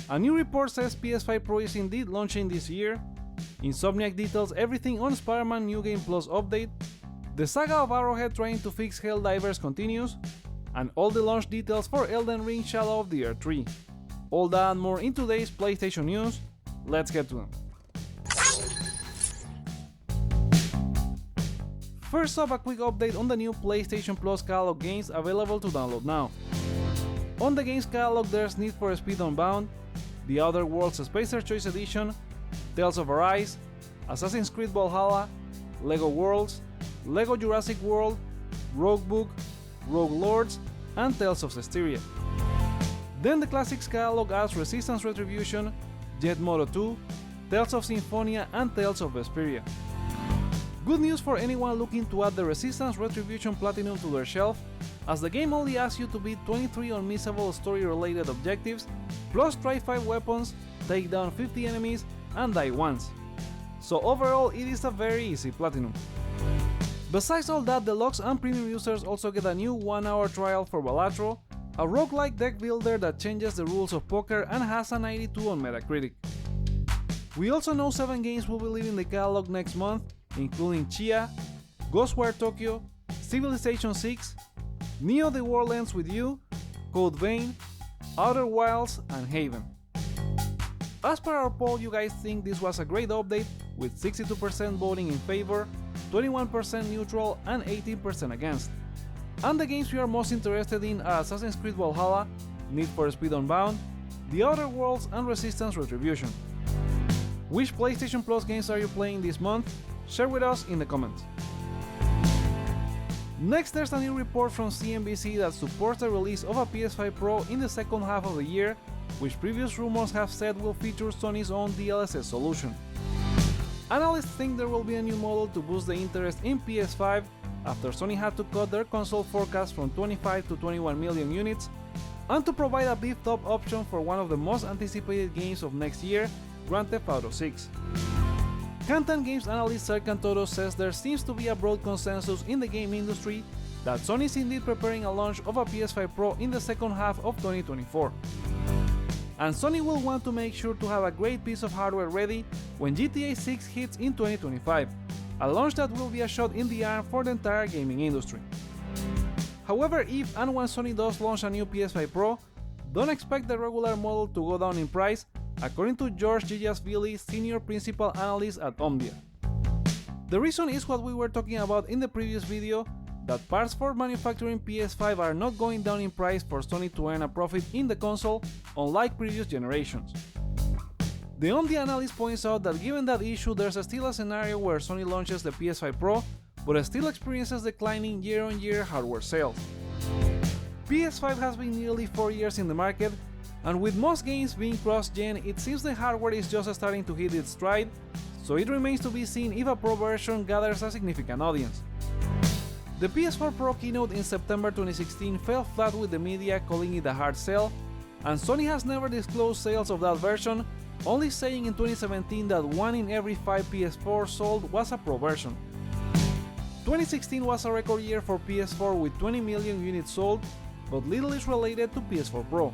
A new report says PS5 Pro is indeed launching this year. Insomniac details everything on Spider-Man New Game Plus update. The saga of Arrowhead trying to fix Helldivers continues, and all the launch details for Elden Ring Shadow of the Erdtree. All that and more in today's PlayStation news. Let's get to them. First up, a quick update on the new PlayStation Plus catalog games available to download now. On the games catalog there's Need for Speed Unbound, The Outer Worlds Spacer Choice Edition, Tales of Arise, Assassin's Creed Valhalla, LEGO Worlds, LEGO Jurassic World, Rogue Book, Rogue Lords, and Tales of Cestiria. Then the Classics catalog adds Resistance Retribution, Jet Moto 2, Tales of Symphonia, and Tales of Vesperia. Good news for anyone looking to add the Resistance Retribution Platinum to their shelf, as the game only asks you to beat 23 unmissable story-related objectives, plus try 5 weapons, take down 50 enemies, and die once. So overall, it is a very easy platinum. Besides all that, deluxe and premium users also get a new 1-hour trial for Balatro, a roguelike deck builder that changes the rules of poker and has a 92 on Metacritic. We also know 7 games will be leaving the catalog next month, including Chia, Ghostwire Tokyo, Civilization 6, Neo The World Ends With You, Code Vein, Outer Wilds, and Haven. As per our poll, you guys think this was a great update, with 62% voting in favor, 21% neutral, and 18% against. And the games we are most interested in are Assassin's Creed Valhalla, Need for Speed Unbound, The Outer Worlds, and Resistance Retribution. Which PlayStation Plus games are you playing this month? Share with us in the comments. Next, there's a new report from CNBC that supports the release of a PS5 Pro in the second half of the year, which previous rumors have said will feature Sony's own DLSS solution. Analysts think there will be a new model to boost the interest in PS5 after Sony had to cut their console forecast from 25 to 21 million units, and to provide a beefed up option for one of the most anticipated games of next year, Grand Theft Auto 6. Kantan Games analyst Serkan Toto says there seems to be a broad consensus in the game industry that Sony is indeed preparing a launch of a PS5 Pro in the second half of 2024. And Sony will want to make sure to have a great piece of hardware ready when GTA 6 hits in 2025, a launch that will be a shot in the arm for the entire gaming industry. However, if and when Sony does launch a new PS5 Pro, don't expect the regular model to go down in price, according to George Gigasvili, senior principal analyst at Omdia. The reason is what we were talking about in the previous video, that parts for manufacturing PS5 are not going down in price for Sony to earn a profit in the console, unlike previous generations. The Omdia analyst points out that given that issue, there's still a scenario where Sony launches the PS5 Pro, but still experiences declining year-on-year hardware sales. PS5 has been nearly 4 years in the market, and with most games being cross-gen, it seems the hardware is just starting to hit its stride, so it remains to be seen if a Pro version gathers a significant audience. The PS4 Pro keynote in September 2016 fell flat with the media calling it a hard sell, and Sony has never disclosed sales of that version, only saying in 2017 that 1 in every 5 PS4 sold was a Pro version. 2016 was a record year for PS4 with 20 million units sold, but little is related to PS4 Pro.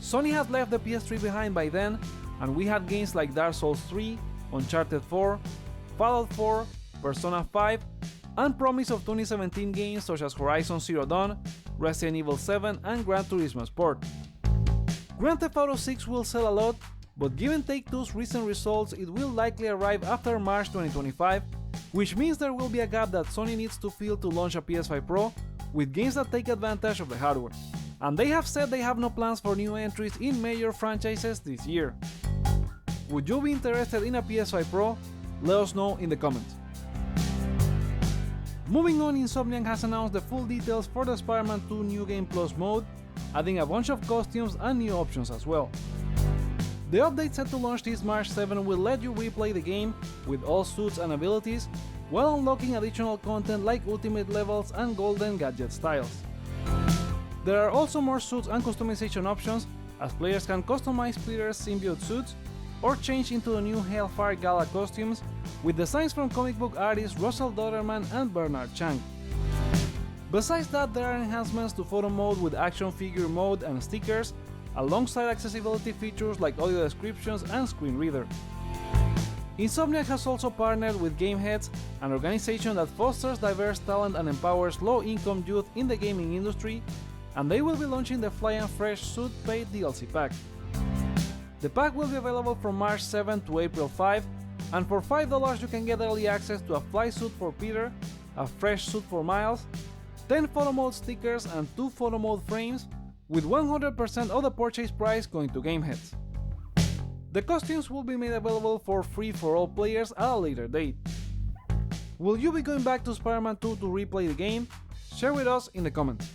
Sony had left the PS3 behind by then, and we had games like Dark Souls 3, Uncharted 4, Fallout 4, Persona 5, and promise of 2017 games such as Horizon Zero Dawn, Resident Evil 7, and Gran Turismo Sport. Grand Theft Auto 6 will sell a lot, but given Take-Two's recent results, it will likely arrive after March 2025, which means there will be a gap that Sony needs to fill to launch a PS5 Pro with games that take advantage of the hardware. And they have said they have no plans for new entries in major franchises this year. Would you be interested in a PS5 Pro? Let us know in the comments. Moving on, Insomniac has announced the full details for the Spider-Man 2 New Game Plus mode, adding a bunch of costumes and new options as well. The update set to launch this March 7 will let you replay the game with all suits and abilities, while unlocking additional content like ultimate levels and golden gadget styles. There are also more suits and customization options, as players can customize Peter's symbiote suits or change into the new Hellfire Gala costumes with designs from comic book artists Russell Dodderman and Bernard Chang. Besides that, there are enhancements to photo mode with action figure mode and stickers, alongside accessibility features like audio descriptions and screen reader. Insomniac has also partnered with Gameheads, an organization that fosters diverse talent and empowers low-income youth in the gaming industry, and they will be launching the Fly and Fresh Suit paid DLC pack. The pack will be available from March 7 to April 5, and for $5 you can get early access to a fly suit for Peter, a fresh suit for Miles, 10 photo mode stickers and 2 photo mode frames, with 100% of the purchase price going to Gameheads. The costumes will be made available for free for all players at a later date. Will you be going back to Spider-Man 2 to replay the game? Share with us in the comments.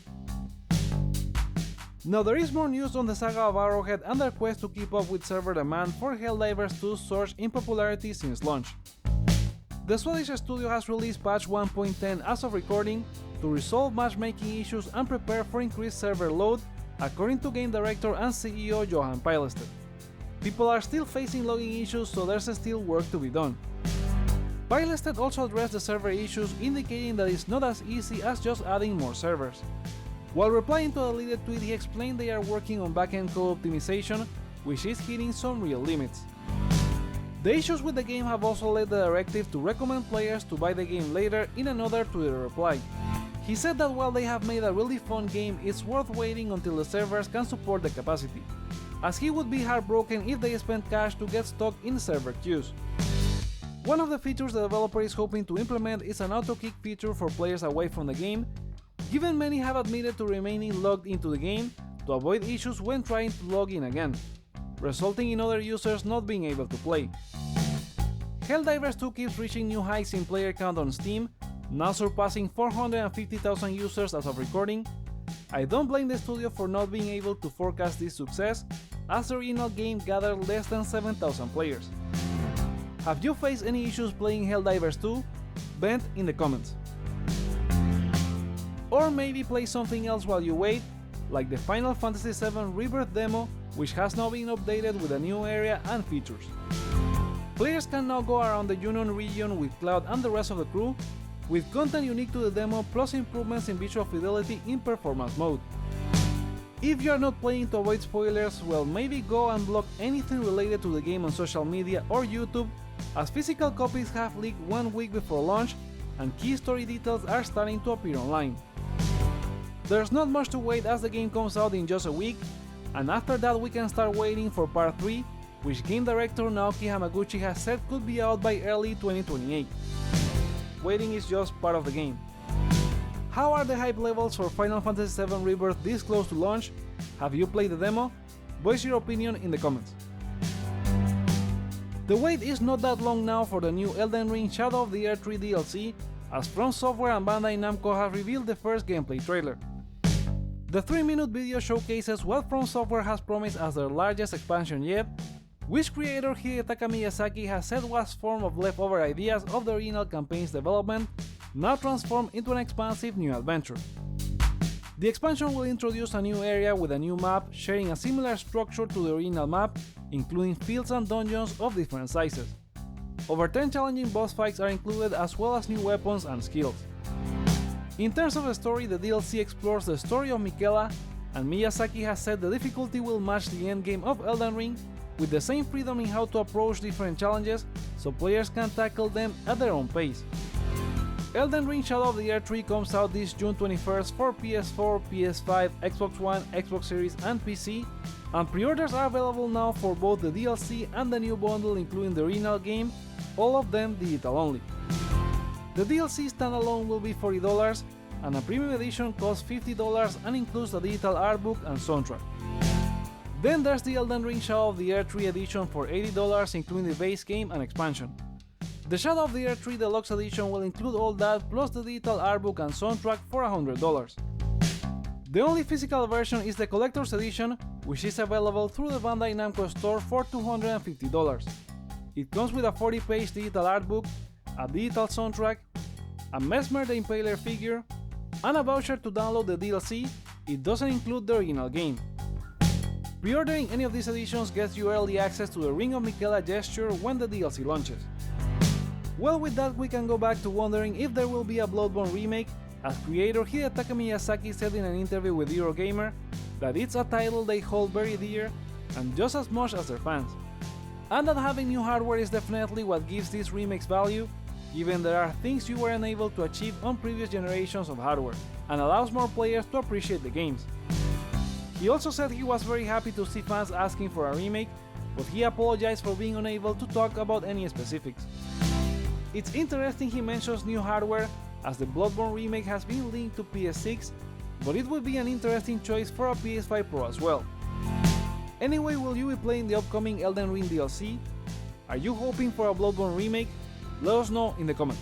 Now there is more news on the Saga of Arrowhead and their quest to keep up with server demand for Helldivers 2's surge in popularity since launch. The Swedish studio has released patch 1.10 as of recording to resolve matchmaking issues and prepare for increased server load, according to game director and CEO Johan Pilestedt. People are still facing logging issues, so there's still work to be done. Pilestedt also addressed the server issues, indicating that it's not as easy as just adding more servers. While replying to a deleted tweet, he explained they are working on backend code optimization, which is hitting some real limits. The issues with the game have also led the directive to recommend players to buy the game later in another Twitter reply. He said that while they have made a really fun game, it's worth waiting until the servers can support the capacity, as he would be heartbroken if they spent cash to get stuck in server queues. One of the features the developer is hoping to implement is an auto-kick feature for players away from the game, given many have admitted to remaining logged into the game to avoid issues when trying to log in again, resulting in other users not being able to play. Helldivers 2 keeps reaching new heights in player count on Steam, now surpassing 450,000 users as of recording. I don't blame the studio for not being able to forecast this success, as the original game gathered less than 7,000 players. Have you faced any issues playing Helldivers 2? Vent in the comments. Or maybe play something else while you wait, like the Final Fantasy VII Rebirth demo, which has now been updated with a new area and features. Players can now go around the Union region with Cloud and the rest of the crew, with content unique to the demo plus improvements in visual fidelity in performance mode. If you are not playing to avoid spoilers, well, maybe go and block anything related to the game on social media or YouTube, as physical copies have leaked 1 week before launch and key story details are starting to appear online. There's not much to wait as the game comes out in just a week, and after that we can start waiting for part 3, which game director Naoki Hamaguchi has said could be out by early 2028. Waiting is just part of the game. How are the hype levels for Final Fantasy VII Rebirth this close to launch? Have you played the demo? Voice your opinion in the comments. The wait is not that long now for the new Elden Ring Shadow of the Erdtree DLC, as From Software and Bandai Namco have revealed the first gameplay trailer. The 3-minute video showcases what From Software has promised as their largest expansion yet, which creator Hidetaka Miyazaki has said was formed of leftover ideas of the original campaign's development, now transformed into an expansive new adventure. The expansion will introduce a new area with a new map, sharing a similar structure to the original map, including fields and dungeons of different sizes. Over 10 challenging boss fights are included, as well as new weapons and skills. In terms of the story, the DLC explores the story of Miquella, and Miyazaki has said the difficulty will match the endgame of Elden Ring, with the same freedom in how to approach different challenges, so players can tackle them at their own pace. Elden Ring Shadow of the Erdtree comes out this June 21st for PS4, PS5, Xbox One, Xbox Series and PC, and pre-orders are available now for both the DLC and the new bundle including the original game, all of them digital only. The DLC standalone will be $40, and a premium edition costs $50 and includes a digital art book and soundtrack. Then there's the Elden Ring Shadow of the Erdtree edition for $80, including the base game and expansion. The Shadow of the Erdtree Deluxe edition will include all that plus the digital art book and soundtrack for $100. The only physical version is the Collector's Edition, which is available through the Bandai Namco store for $250. It comes with a 40-page digital art book, a digital soundtrack, a Mesmer the Impaler figure, and a voucher to download the DLC. It doesn't include the original game. Pre-ordering any of these editions gets you early access to the Ring of Miquella gesture when the DLC launches. Well, with that we can go back to wondering if there will be a Bloodborne remake, as creator Hidetaka Miyazaki said in an interview with Eurogamer, that it's a title they hold very dear and just as much as their fans, and that having new hardware is definitely what gives these remakes value, given there are things you were unable to achieve on previous generations of hardware, and allows more players to appreciate the games. He also said he was very happy to see fans asking for a remake, but he apologized for being unable to talk about any specifics. It's interesting he mentions new hardware, as the Bloodborne remake has been linked to PS6, but it would be an interesting choice for a PS5 Pro as well. Anyway, will you be playing the upcoming Elden Ring DLC? Are you hoping for a Bloodborne remake? Let us know in the comments.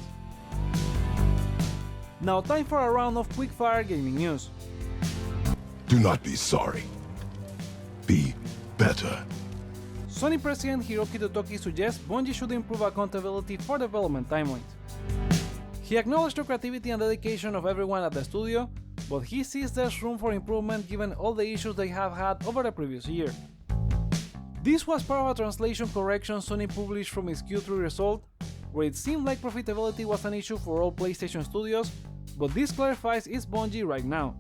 Now time for a round of quickfire gaming news. Do not be sorry. Be better. Sony President Hiroki Totoki suggests Bungie should improve accountability for development timelines. He acknowledged the creativity and dedication of everyone at the studio, but he sees there's room for improvement given all the issues they have had over the previous year. This was part of a translation correction Sony published from its Q3 result, where it seemed like profitability was an issue for all PlayStation studios, but this clarifies it's Bungie right now.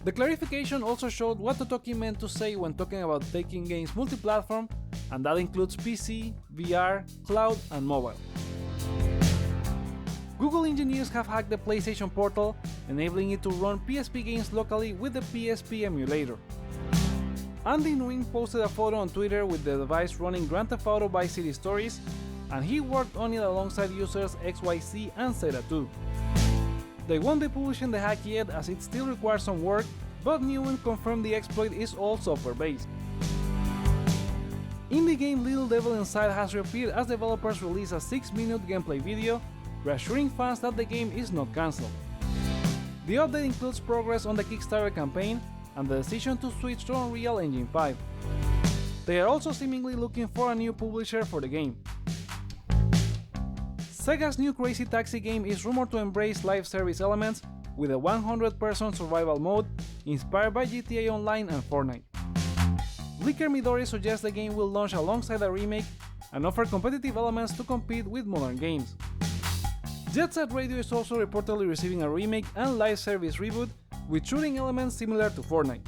The clarification also showed what Totoki meant to say when talking about taking games multi-platform, and that includes PC, VR, cloud, and mobile. Google engineers have hacked the PlayStation Portal, enabling it to run PSP games locally with the PSP emulator. Andy Nguyen posted a photo on Twitter with the device running Grand Theft Auto Vice City Stories, and he worked on it alongside users XYZ and Zeta2. They won't be publishing the hack yet as it still requires some work, but Nguyen confirmed the exploit is all software-based. Indie game Little Devil Inside has reappeared as developers release a 6-minute gameplay video, reassuring fans that the game is not cancelled. The update includes progress on the Kickstarter campaign and the decision to switch to Unreal Engine 5. They are also seemingly looking for a new publisher for the game. Sega's new Crazy Taxi game is rumored to embrace live service elements with a 100-person survival mode inspired by GTA Online and Fortnite. Leaker Midori suggests the game will launch alongside a remake and offer competitive elements to compete with modern games. Jet Set Radio is also reportedly receiving a remake and live service reboot with shooting elements similar to Fortnite.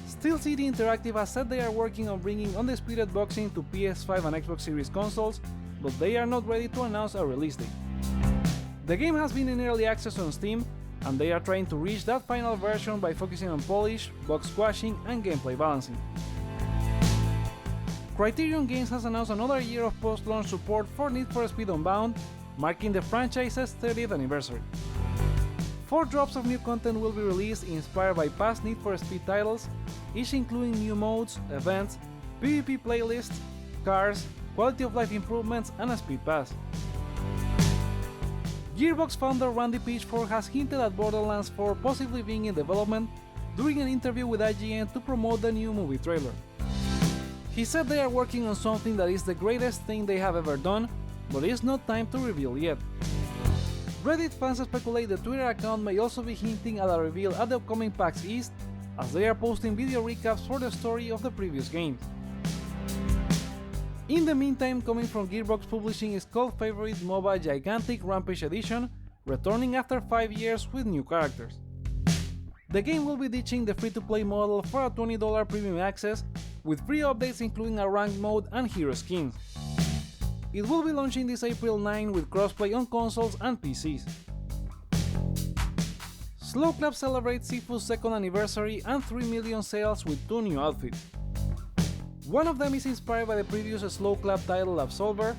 Steel City Interactive has said they are working on bringing Undisputed boxing to PS5 and Xbox Series consoles, but they are not ready to announce a release date. The game has been in early access on Steam, and they are trying to reach that final version by focusing on polish, bug squashing, and gameplay balancing. Criterion Games has announced another year of post-launch support for Need for Speed Unbound, marking the franchise's 30th anniversary. 4 drops of new content will be released inspired by past Need for Speed titles, each including new modes, events, PvP playlists, cars, quality of life improvements, and a speed pass. Gearbox founder Randy Pitchford has hinted at Borderlands 4 possibly being in development during an interview with IGN to promote the new movie trailer. He said they are working on something that is the greatest thing they have ever done, but it's not time to reveal yet. Reddit fans speculate the Twitter account may also be hinting at a reveal at the upcoming PAX East, as they are posting video recaps for the story of the previous games. In the meantime, coming from Gearbox Publishing is cult favorite MOBA Gigantic Rampage Edition, returning after 5 years with new characters. The game will be ditching the free-to-play model for a $20 premium access, with free updates including a ranked mode and hero skins. It will be launching this April 9 with crossplay on consoles and PCs. Slow Clap celebrates SIFU's second anniversary and 3 million sales with 2 new outfits. One of them is inspired by the previous Slow Clap title Absolver,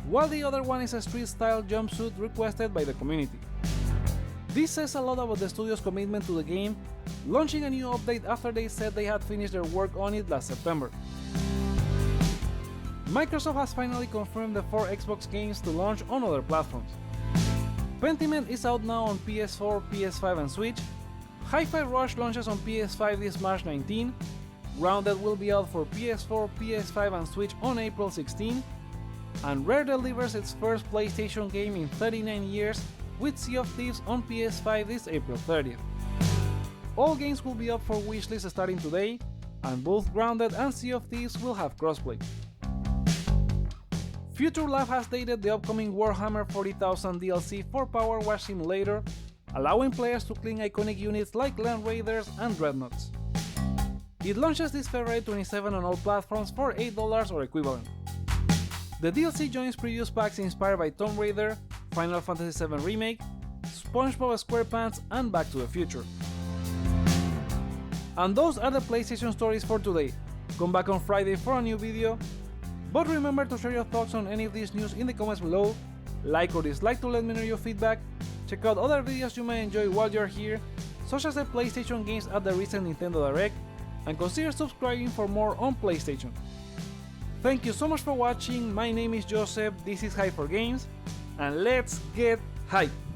while the other one is a street-style jumpsuit requested by the community. This says a lot about the studio's commitment to the game, launching a new update after they said they had finished their work on it last September. Microsoft has finally confirmed the 4 Xbox games to launch on other platforms. Pentiment is out now on PS4, PS5 and Switch, Hi-Fi Rush launches on PS5 this March 19, Grounded will be out for PS4, PS5 and Switch on April 16, and Rare delivers its first PlayStation game in 39 years with Sea of Thieves on PS5 this April 30th. All games will be up for wishlist starting today, and both Grounded and Sea of Thieves will have crossplay. Future Lab has dated the upcoming Warhammer 40,000 DLC for PowerWash Simulator, allowing players to claim iconic units like Land Raiders and Dreadnoughts. It launches this February 27 on all platforms for $8 or equivalent. The DLC joins previous packs inspired by Tomb Raider, Final Fantasy VII Remake, SpongeBob SquarePants, and Back to the Future. And those are the PlayStation stories for today. Come back on Friday for a new video, but remember to share your thoughts on any of these news in the comments below, like or dislike to let me know your feedback, check out other videos you may enjoy while you're here, such as the PlayStation games at the recent Nintendo Direct, and consider subscribing for more on PlayStation. Thank you so much for watching, my name is Joseph, this is Hype for Games, and let's get hype!